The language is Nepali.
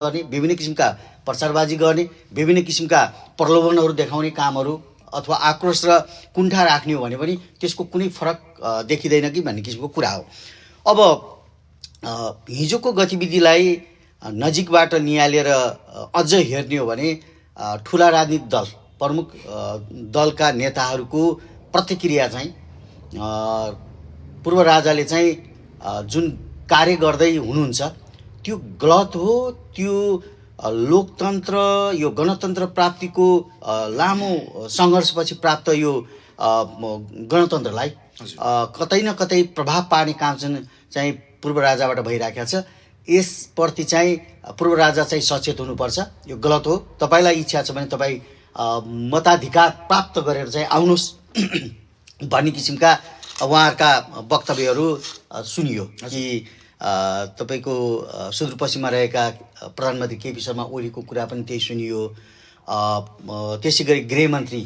गर्ने, विभिन्न किसिमका प्रचारबाजी गर्ने, विभिन्न किसिमका प्रलोभनहरू देखाउने कामहरू अथवा आक्रोश र कुण्ठा राख्ने हो भने पनि त्यसको कुनै फरक देखिँदैन कि भन्ने किसिमको कुरा हो। अब हिजोको गतिविधिलाई नजिकबाट नियालेर अझ हेर्ने हो भने ठुला राजनीतिक दल, प्रमुख दलका नेताहरूको प्रतिक्रिया चाहिँ पूर्व राजाले चाहिँ जुन कार्य गर्दै हुनुहुन्छ त्यो गलत हो। त्यो लोकतन्त्र, यो गणतन्त्र प्राप्तिको लामो सङ्घर्षपछि प्राप्त यो गणतन्त्रलाई कतै न कतै प्रभाव पार्ने काम चाहिँ पूर्व राजाबाट भइराखेको छ। यसप्रति चाहिँ पूर्व राजा चाहिँ सचेत हुनुपर्छ। यो गलत हो। तपाईँलाई इच्छा छ भने तपाईँ मताधिकार प्राप्त गरेर चाहिँ आउनुहोस् भन्ने किसिमका उहाँहरूका वक्तव्यहरू सुनियो कि तपाईँको सुदूरपश्चिममा रहेका प्रधानमन्त्री केपी शर्मा ओलीको कुरा पनि त्यही सुनियो। त्यसै गरी गृहमन्त्री